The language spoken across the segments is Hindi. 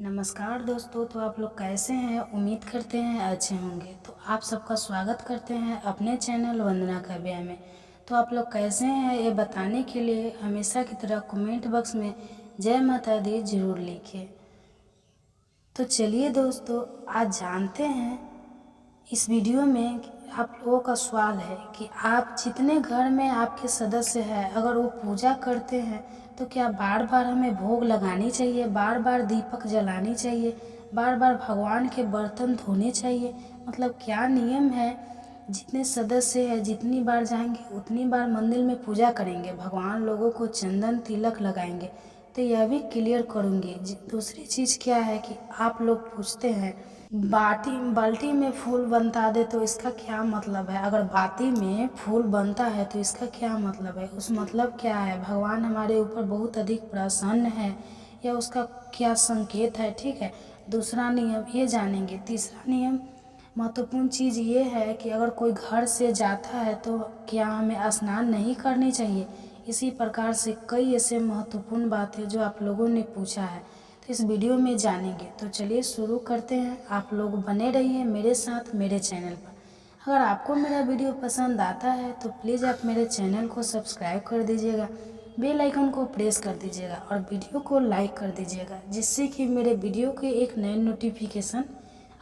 नमस्कार दोस्तों। तो आप लोग कैसे हैं? उम्मीद करते हैं अच्छे होंगे। तो आप सबका स्वागत करते हैं अपने चैनल वंदना काव्या में। तो आप लोग कैसे हैं ये बताने के लिए हमेशा की तरह कमेंट बॉक्स में जय माता दी ज़रूर लिखिए। तो चलिए दोस्तों, आज जानते हैं इस वीडियो में आप लोगों का सवाल है कि आप जितने घर में आपके सदस्य हैं, अगर वो पूजा करते हैं तो क्या बार बार हमें भोग लगानी चाहिए, बार बार दीपक जलानी चाहिए, बार बार भगवान के बर्तन धोने चाहिए? मतलब क्या नियम है? जितने सदस्य हैं जितनी बार जाएंगे उतनी बार मंदिर में पूजा करेंगे, भगवान लोगों को चंदन तिलक लगाएंगे। तो यह भी क्लियर करूँगी। दूसरी चीज़ क्या है कि आप लोग पूछते हैं बाल्टी में फूल बनता दे तो इसका क्या मतलब है? अगर बाती में फूल बनता है तो इसका क्या मतलब है? उस मतलब क्या है? भगवान हमारे ऊपर बहुत अधिक प्रसन्न है या उसका क्या संकेत है? ठीक है, दूसरा नियम ये जानेंगे। तीसरा नियम महत्वपूर्ण चीज़ ये है कि अगर कोई घर से जाता है तो क्या हमें स्नान नहीं करनी चाहिए? इसी प्रकार से कई ऐसे महत्वपूर्ण बातें जो आप लोगों ने पूछा है, तो इस वीडियो में जानेंगे। तो चलिए शुरू करते हैं। आप लोग बने रहिए मेरे साथ मेरे चैनल पर। अगर आपको मेरा वीडियो पसंद आता है तो प्लीज़ आप मेरे चैनल को सब्सक्राइब कर दीजिएगा, बेल आइकन को प्रेस कर दीजिएगा और वीडियो को लाइक कर दीजिएगा, जिससे कि मेरे वीडियो के एक नए नोटिफिकेशन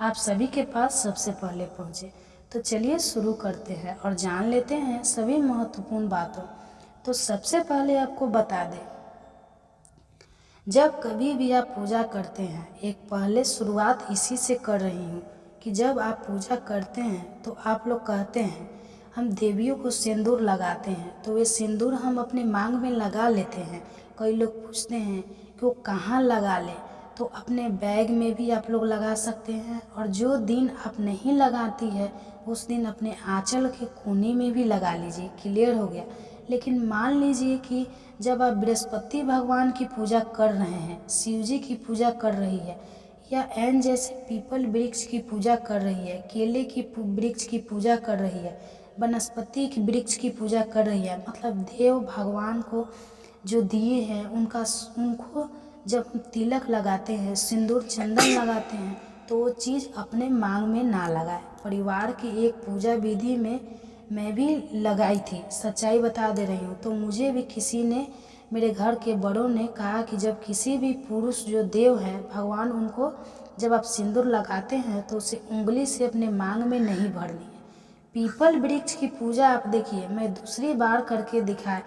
आप सभी के पास सबसे पहले पहुंचे। तो चलिए शुरू करते हैं और जान लेते हैं सभी महत्वपूर्ण बातों। तो सबसे पहले आपको बता दें, जब कभी भी आप पूजा करते हैं, एक पहले शुरुआत इसी से कर रही हूँ कि जब आप पूजा करते हैं तो आप लोग कहते हैं हम देवियों को सिंदूर लगाते हैं, तो वे सिंदूर हम अपने मांग में लगा लेते हैं। कई लोग पूछते हैं कि वो कहाँ लगा ले, तो अपने बैग में भी आप लोग लगा सकते हैं, और जो दिन आप नहीं लगाती है उस दिन अपने आंचल के कोने में भी लगा लीजिए। क्लियर हो गया। लेकिन मान लीजिए कि जब आप बृहस्पति भगवान की पूजा कर रहे हैं, शिव जी की पूजा कर रही है, या ऐन जैसे पीपल वृक्ष की पूजा कर रही है, केले की वृक्ष की पूजा कर रही है, वनस्पति की वृक्ष की पूजा कर रही है, मतलब देव भगवान को जो दिए हैं उनको जब हम तिलक लगाते हैं, सिंदूर चंदन लगाते हैं, तो वो चीज़ अपने मांग में ना लगाए। परिवार की एक पूजा विधि में मैं भी लगाई थी, सच्चाई बता दे रही हूँ। तो मुझे भी किसी ने, मेरे घर के बड़ों ने कहा कि जब किसी भी पुरुष जो देव हैं भगवान, उनको जब आप सिंदूर लगाते हैं तो उसे उंगली से अपने मांग में नहीं भरनी है। पीपल वृक्ष की पूजा आप देखिए, मैं दूसरी बार करके दिखाया,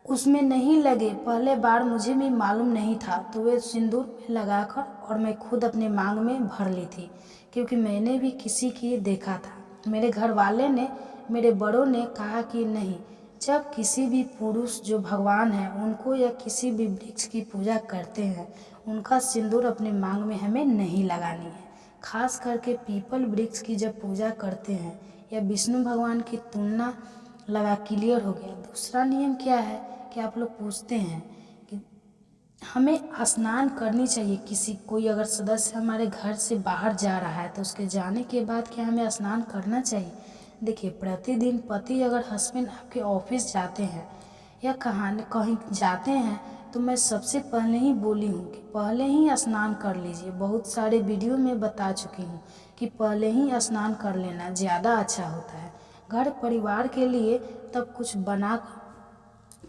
उसमें नहीं लगे। पहले बार मुझे भी मालूम नहीं था, तो वे सिंदूर में लगाकर और मैं खुद अपने मांग में भर ली थी, क्योंकि मैंने भी किसी की देखा था। मेरे घर वाले ने, मेरे बड़ों ने कहा कि नहीं, जब किसी भी पुरुष जो भगवान है उनको या किसी भी वृक्ष की पूजा करते हैं, उनका सिंदूर अपने मांग में हमें नहीं लगानी है। खास करके पीपल वृक्ष की जब पूजा करते हैं या विष्णु भगवान की तुलना लगा। क्लियर हो गया। दूसरा नियम क्या है कि आप लोग पूछते हैं कि हमें स्नान करनी चाहिए। कोई अगर सदस्य हमारे घर से बाहर जा रहा है तो उसके जाने के बाद क्या हमें स्नान करना चाहिए? देखिए, प्रतिदिन पति अगर हस्बैंड आपके ऑफिस जाते हैं या कहीं जाते हैं तो मैं सबसे पहले ही बोली हूँ कि पहले ही स्नान कर लीजिए। बहुत सारे वीडियो में बता चुकी हूँ कि पहले ही स्नान कर लेना ज़्यादा अच्छा होता है घर परिवार के लिए। तब कुछ बना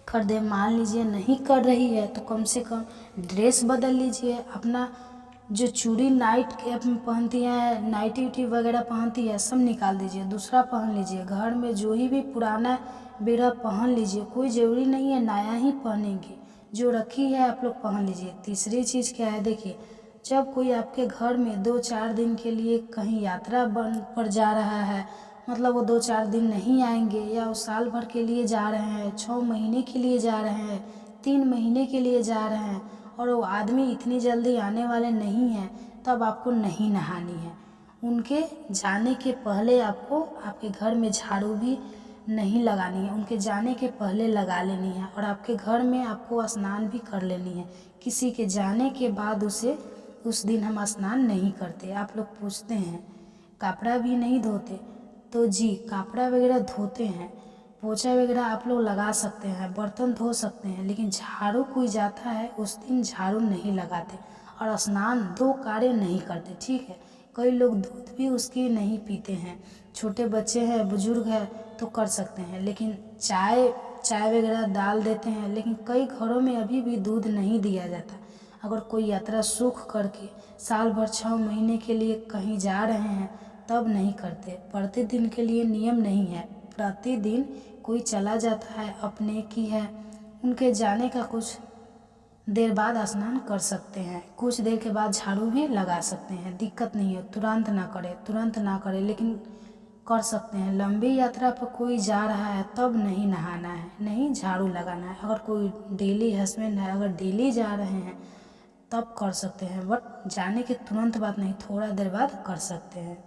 कर दे, मान लीजिए नहीं कर रही है तो कम से कम ड्रेस बदल लीजिए। अपना जो चूड़ी नाइट के पहनती है, नाइटी उटी वगैरह पहनती है, सब निकाल दीजिए, दूसरा पहन लीजिए। घर में जो ही भी पुराना बेड़ा पहन लीजिए, कोई ज़रूरी नहीं है नया ही पहनेंगे, जो रखी है आप लोग पहन लीजिए। तीसरी चीज़ क्या है, देखिए, जब कोई आपके घर में 2-4 दिन के लिए कहीं यात्रा पर जा रहा है, मतलब वो 2-4 दिन नहीं आएंगे, या वो साल भर के लिए जा रहे हैं, 6 महीने के लिए जा रहे हैं, 3 महीने के लिए जा रहे हैं, और वो आदमी इतनी जल्दी आने वाले नहीं हैं, तब आपको नहीं नहानी है। उनके जाने के पहले आपको आपके घर में झाड़ू भी नहीं लगानी है, उनके जाने के पहले लगा लेनी है, और आपके घर में आपको स्नान भी कर लेनी है। किसी के जाने के बाद उस दिन हम स्नान नहीं करते। आप लोग पूछते हैं कपड़ा भी नहीं धोते, तो जी, कपड़ा वगैरह धोते हैं, पोछा वगैरह आप लोग लगा सकते हैं, बर्तन धो सकते हैं, लेकिन झाड़ू कोई जाता है उस दिन झाड़ू नहीं लगाते। और स्नान 2 कार्य नहीं करते, ठीक है। कई लोग दूध भी उसकी नहीं पीते हैं, छोटे बच्चे हैं, बुजुर्ग हैं तो कर सकते हैं, लेकिन चाय वगैरह डाल देते हैं। लेकिन कई घरों में अभी भी दूध नहीं दिया जाता। अगर कोई यात्रा सुख करके साल भर 6 महीने के लिए कहीं जा रहे हैं तब नहीं करते। प्रतिदिन के लिए नियम नहीं है, प्रतिदिन कोई चला जाता है, अपने की है, उनके जाने का कुछ देर बाद स्नान कर सकते हैं, कुछ देर के बाद झाड़ू भी लगा सकते हैं, दिक्कत नहीं है। तुरंत ना करे लेकिन कर सकते हैं। लंबी यात्रा पर कोई जा रहा है तब नहीं नहाना है, नहीं झाड़ू लगाना है। अगर कोई डेली हस्बैंड है, अगर डेली जा रहे हैं तब कर सकते हैं, बट जाने के तुरंत बाद नहीं, थोड़ा देर बाद कर सकते हैं।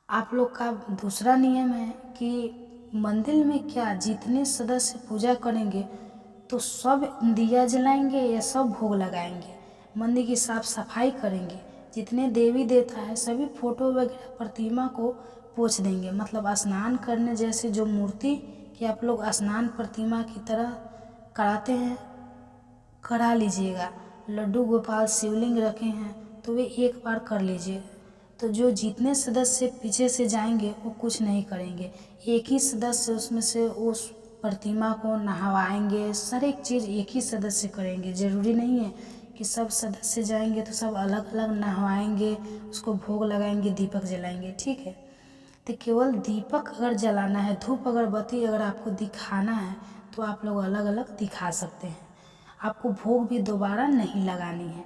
आप लोग का दूसरा नियम है कि मंदिर में क्या जितने सदस्य पूजा करेंगे तो सब दिया जलाएंगे या सब भोग लगाएंगे। मंदिर की साफ सफाई करेंगे, जितने देवी देवता है सभी फोटो वगैरह प्रतिमा को पोंछ देंगे। मतलब स्नान करने जैसे जो मूर्ति कि आप लोग स्नान प्रतिमा की तरह कराते हैं, करा लीजिएगा। लड्डू गोपाल शिवलिंग रखे हैं तो वे एक बार कर लीजिए। तो जो जितने सदस्य पीछे से जाएंगे वो कुछ नहीं करेंगे, एक ही सदस्य उसमें से उस प्रतिमा को नहवाएंगे। हर एक चीज़ एक ही सदस्य करेंगे, ज़रूरी नहीं है कि सब सदस्य जाएंगे तो सब अलग अलग नहवाएंगे, उसको भोग लगाएंगे, दीपक जलाएंगे, ठीक है। तो केवल दीपक अगर जलाना है, धूप अगरबत्ती अगर आपको दिखाना है तो आप लोग अलग अलग दिखा सकते हैं। आपको भोग भी दोबारा नहीं लगानी है।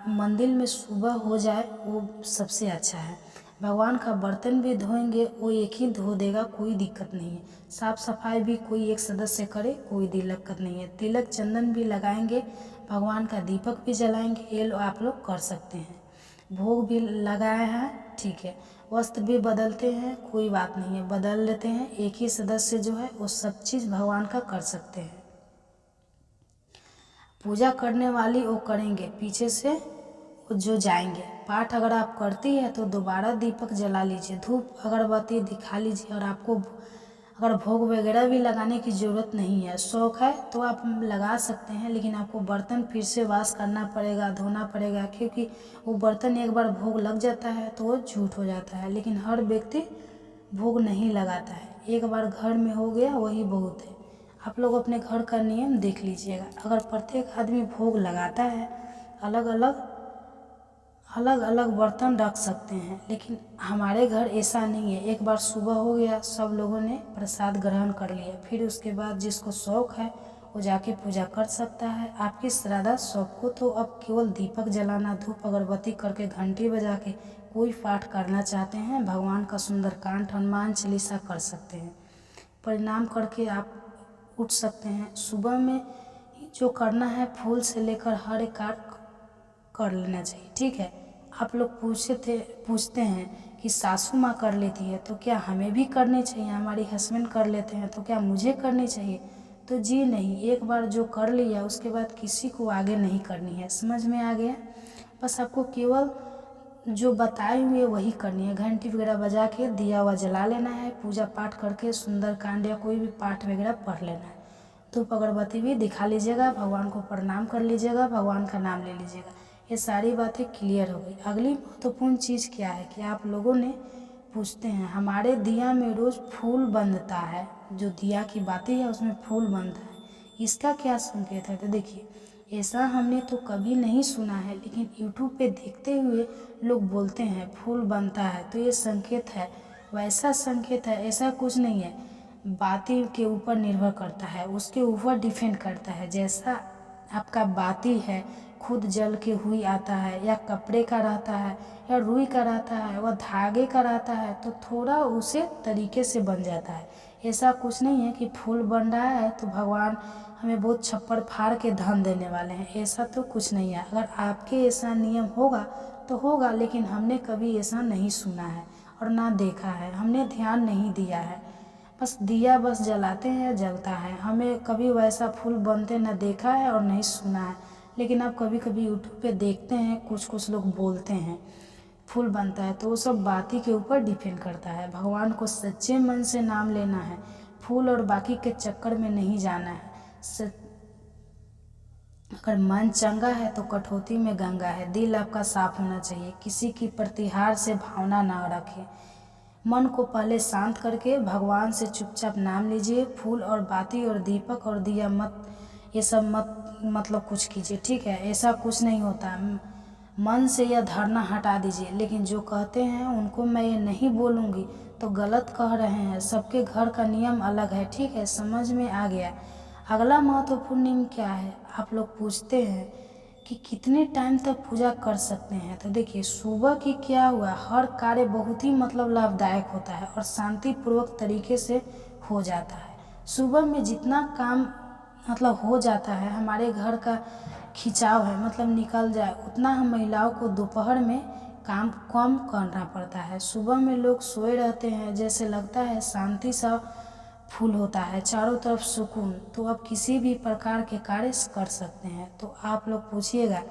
मंदिर में सुबह हो जाए वो सबसे अच्छा है। भगवान का बर्तन भी धोएंगे वो एक ही धो देगा, कोई दिक्कत नहीं है। साफ सफाई भी कोई एक सदस्य करे, कोई दिक्कत नहीं है। तिलक चंदन भी लगाएंगे, भगवान का दीपक भी जलाएंगे, ये आप लोग कर सकते हैं। भोग भी लगाया है, ठीक है। वस्त्र भी बदलते हैं, कोई बात नहीं है, बदल लेते हैं। एक ही सदस्य जो है वो सब चीज़ भगवान का कर सकते हैं। पूजा करने वाली वो करेंगे, पीछे से वो जो जाएंगे। पाठ अगर आप करती है तो दोबारा दीपक जला लीजिए, धूप अगरबत्ती दिखा लीजिए। और आपको अगर भोग वगैरह भी लगाने की ज़रूरत नहीं है, शौक़ है तो आप लगा सकते हैं, लेकिन आपको बर्तन फिर से वॉश करना पड़ेगा, धोना पड़ेगा, क्योंकि वो बर्तन एक बार भोग लग जाता है तो वो झूठ हो जाता है। लेकिन हर व्यक्ति भोग नहीं लगाता है, एक बार घर में हो गया वही बहुत है। आप लोग अपने घर का नियम देख लीजिएगा। अगर प्रत्येक आदमी भोग लगाता है, अलग अलग बर्तन रख सकते हैं, लेकिन हमारे घर ऐसा नहीं है। एक बार सुबह हो गया, सब लोगों ने प्रसाद ग्रहण कर लिया, फिर उसके बाद जिसको शौक़ है वो जाके पूजा कर सकता है। आपकी श्रद्धा सबको तो अब केवल दीपक जलाना, धूप अगरबत्ती करके, घंटी बजा के कोई पाठ करना चाहते हैं, भगवान का सुंदरकांड, हनुमान चालीसा कर सकते हैं, प्रणाम करके आप उठ सकते हैं। सुबह में जो करना है फूल से लेकर हर एक कार्य कर लेना चाहिए, ठीक है। आप लोग पूछते हैं कि सासू माँ कर लेती है तो क्या हमें भी करनी चाहिए, हमारी हस्बैंड कर लेते हैं तो क्या मुझे करनी चाहिए? तो जी नहीं, एक बार जो कर लिया उसके बाद किसी को आगे नहीं करनी है। समझ में आ गया? बस आपको केवल जो बताए हुए वही करनी है। घंटी वगैरह बजा के दिया हुआ जला लेना है, पूजा पाठ करके सुंदरकांड या कोई भी पाठ वगैरह पढ़ लेना है। धूप अगरबत्ती भी दिखा लीजिएगा, भगवान को प्रणाम कर लीजिएगा, भगवान का नाम ले लीजिएगा। ये सारी बातें क्लियर हो गई। अगली महत्वपूर्ण चीज़ क्या है कि आप लोगों ने पूछते हैं हमारे दिया में रोज़ फूल बनता है, जो दिया की बातें है उसमें फूल बनता है, इसका क्या संकेत है? तो देखिए, ऐसा हमने तो कभी नहीं सुना है, लेकिन यूट्यूब पे देखते हुए लोग बोलते हैं फूल बनता है, तो ये संकेत है। वैसा संकेत है, ऐसा कुछ नहीं है। बाती के ऊपर निर्भर करता है, उसके ऊपर डिपेंड करता है। जैसा आपका बाती है, खुद जल के हुई आता है, या कपड़े का रहता है, या रुई का रहता है, वह धागे का रहता है, तो थोड़ा उसे तरीके से बन जाता है। ऐसा कुछ नहीं है कि फूल बन रहा है तो भगवान हमें बहुत छप्पर फाड़ के धन देने वाले हैं, ऐसा तो कुछ नहीं है। अगर आपके ऐसा नियम होगा तो होगा, लेकिन हमने कभी ऐसा नहीं सुना है और ना देखा है, हमने ध्यान नहीं दिया है। बस दिया बस जलाते हैं, जलता है, हमें कभी वैसा फूल बनते ना देखा है और नहीं सुना है। लेकिन आप कभी कभी यूट्यूब पे देखते हैं, कुछ लोग बोलते हैं फूल बनता है, तो वो सब बाती के ऊपर डिपेंड करता है। भगवान को सच्चे मन से नाम लेना है, फूल और बाकी के चक्कर में नहीं जाना है। अगर मन चंगा है तो कठौती में गंगा है। दिल आपका साफ होना चाहिए, किसी की प्रतिहार से भावना ना रखें। मन को पहले शांत करके भगवान से चुपचाप नाम लीजिए। फूल और बाती और दीपक और दिया मत, ये सब मत मतलब कुछ कीजिए, ठीक है। ऐसा कुछ नहीं होता। मन से यह धारणा हटा दीजिए। लेकिन जो कहते हैं उनको मैं ये नहीं बोलूँगी तो गलत कह रहे हैं। सबके घर का नियम अलग है, ठीक है, समझ में आ गया। अगला महत्वपूर्ण नियम क्या है, आप लोग पूछते हैं कि कितने टाइम तक पूजा कर सकते हैं। तो देखिए, सुबह की क्या हुआ, हर कार्य बहुत ही मतलब लाभदायक होता है और शांतिपूर्वक तरीके से हो जाता है। सुबह में जितना काम मतलब हो जाता है, हमारे घर का खिंचाव है मतलब निकल जाए, उतना हम महिलाओं को दोपहर में काम कम करना पड़ता है। सुबह में लोग सोए रहते हैं, जैसे लगता है शांति सा फूल होता है, चारों तरफ सुकून। तो आप किसी भी प्रकार के कार्य कर सकते हैं। तो आप लोग पूछिएगा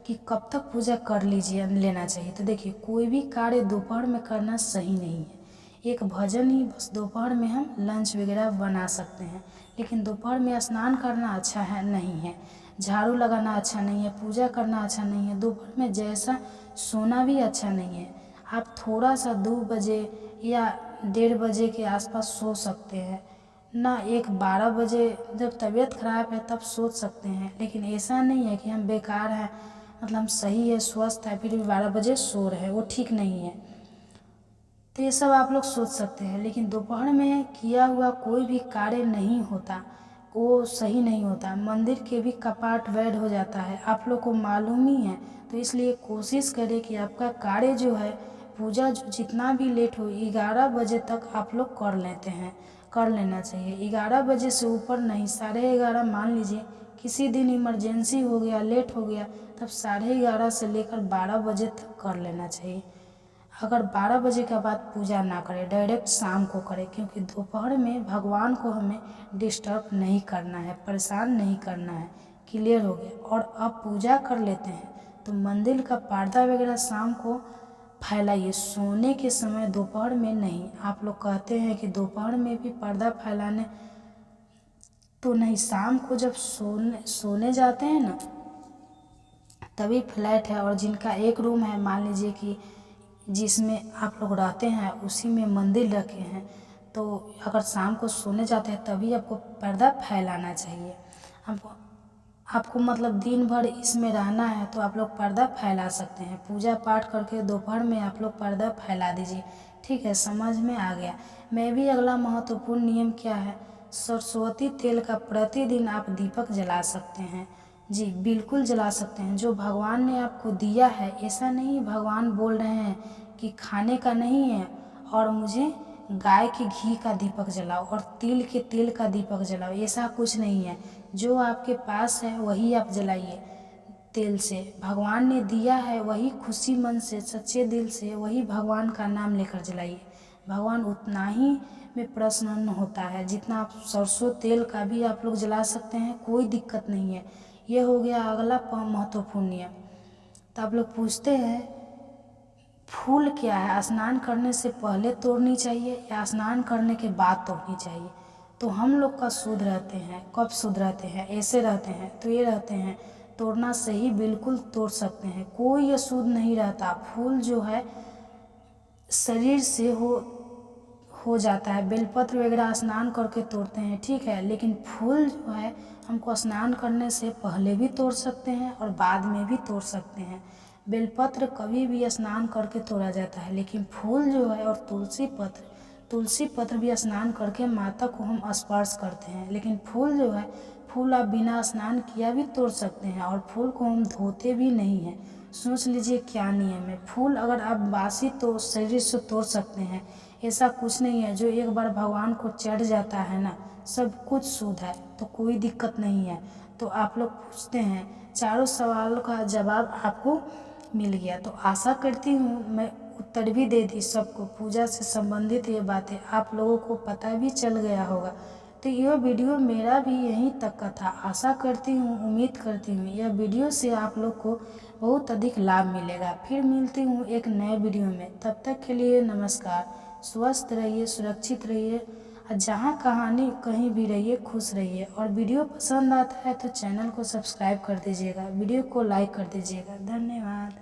कि कब तक पूजा कर लीजिए लेना चाहिए। तो देखिए, कोई भी कार्य दोपहर में करना सही नहीं है। एक भजन ही बस दोपहर में हम लंच वगैरह बना सकते हैं, लेकिन दोपहर में स्नान करना अच्छा है नहीं है, झाड़ू लगाना अच्छा नहीं है, पूजा करना अच्छा नहीं है। दोपहर में जैसा सोना भी अच्छा नहीं है। आप थोड़ा सा 2 बजे या 1:30 बजे के आसपास सो सकते हैं ना। 12 बजे जब तबीयत ख़राब है तब सोच सकते हैं, लेकिन ऐसा नहीं है कि हम बेकार हैं, मतलब हम सही है, स्वस्थ है, फिर भी 12 बजे सो रहे हैं, वो ठीक नहीं है। तो ये सब आप लोग सोच सकते हैं, लेकिन दोपहर में किया हुआ कोई भी कार्य नहीं होता, वो सही नहीं होता। मंदिर के भी कपाट बैठ हो जाता है, आप लोग को मालूम ही है। तो इसलिए कोशिश करें कि आपका कार्य जो है, पूजा जो जितना भी लेट हो, 11 बजे तक आप लोग कर लेना चाहिए। 11 बजे से ऊपर नहीं, 11:30 मान लीजिए किसी दिन इमरजेंसी हो गया, लेट हो गया, तब 11:30 से लेकर 12 बजे तक कर लेना चाहिए। अगर 12 बजे के बाद पूजा ना करें, डायरेक्ट शाम को करें, क्योंकि दोपहर में भगवान को हमें डिस्टर्ब नहीं करना है, परेशान नहीं करना है। क्लियर हो गया। और अब पूजा कर लेते हैं तो मंदिर का पर्दा वगैरह शाम को फैलाइए, सोने के समय, दोपहर में नहीं। आप लोग कहते हैं कि दोपहर में भी पर्दा फैलाने, तो नहीं, शाम को जब सोने जाते हैं ना तभी फ्लैट है। और जिनका एक रूम है, मान लीजिए कि जिसमें आप लोग रहते हैं उसी में मंदिर रखे हैं, तो अगर शाम को सोने जाते हैं तभी आपको पर्दा फैलाना चाहिए। आपको मतलब दिन भर इसमें रहना है तो आप लोग पर्दा फैला सकते हैं। पूजा पाठ करके दोपहर में आप लोग पर्दा फैला दीजिए, ठीक है, समझ में आ गया। मैं भी अगला महत्वपूर्ण नियम क्या है, सरस्वती तेल का प्रतिदिन आप दीपक जला सकते हैं। जी बिल्कुल जला सकते हैं, जो भगवान ने आपको दिया है। ऐसा नहीं भगवान बोल रहे हैं कि खाने का नहीं है और मुझे गाय के घी का दीपक जलाओ और तिल के तेल का दीपक जलाओ, ऐसा कुछ नहीं है। जो आपके पास है वही आप जलाइए तेल से। भगवान ने दिया है वही खुशी मन से, सच्चे दिल से वही भगवान का नाम लेकर जलाइए। भगवान उतना ही में प्रसन्न होता है जितना आप सरसों तेल का भी आप लोग जला सकते हैं, कोई दिक्कत नहीं है। ये हो गया अगला महत्वपूर्ण नियम। तो आप लोग पूछते हैं फूल क्या है, स्नान करने से पहले तोड़नी चाहिए या स्नान करने के बाद तोड़नी चाहिए। तो हम लोग का शुद्ध रहते हैं, कब शुद्ध रहते हैं, ऐसे रहते हैं, तो ये रहते हैं तोड़ना सही, बिल्कुल तोड़ सकते हैं, कोई ये शुद्ध नहीं रहता। फूल जो है शरीर से हो जाता है। बेलपत्र वगैरह स्नान करके तोड़ते हैं, ठीक है, लेकिन फूल जो है हमको स्नान करने से पहले भी तोड़ सकते हैं और बाद में भी तोड़ सकते हैं। बेलपत्र कभी भी स्नान करके तोड़ा जाता है, लेकिन फूल जो है और तुलसी पत्र भी स्नान करके माता को हम स्पर्श करते हैं। लेकिन फूल जो है, फूल आप बिना स्नान किया भी तोड़ सकते हैं और फूल को हम धोते भी नहीं हैं। सोच लीजिए क्या नियम है। फूल अगर आप बासी तो शरीर से तोड़ सकते हैं, ऐसा कुछ नहीं है। जो एक बार भगवान को चढ़ जाता है ना, सब कुछ शुद्ध है, तो कोई दिक्कत नहीं है। तो आप लोग पूछते हैं, चारों सवालों का जवाब आपको मिल गया। तो आशा करती हूँ मैं उत्तर भी दे दी सबको। पूजा से संबंधित ये बातें आप लोगों को पता भी चल गया होगा। तो यह वीडियो मेरा भी यहीं तक का था। आशा करती हूँ, उम्मीद करती हूँ यह वीडियो से आप लोग को बहुत अधिक लाभ मिलेगा। फिर मिलती हूँ एक नए वीडियो में, तब तक के लिए नमस्कार। स्वस्थ रहिए, सुरक्षित रहिए, और जहाँ कहानी कहीं भी रहिए खुश रहिए। और वीडियो पसंद आता है तो चैनल को सब्सक्राइब कर दीजिएगा, वीडियो को लाइक कर दीजिएगा। धन्यवाद।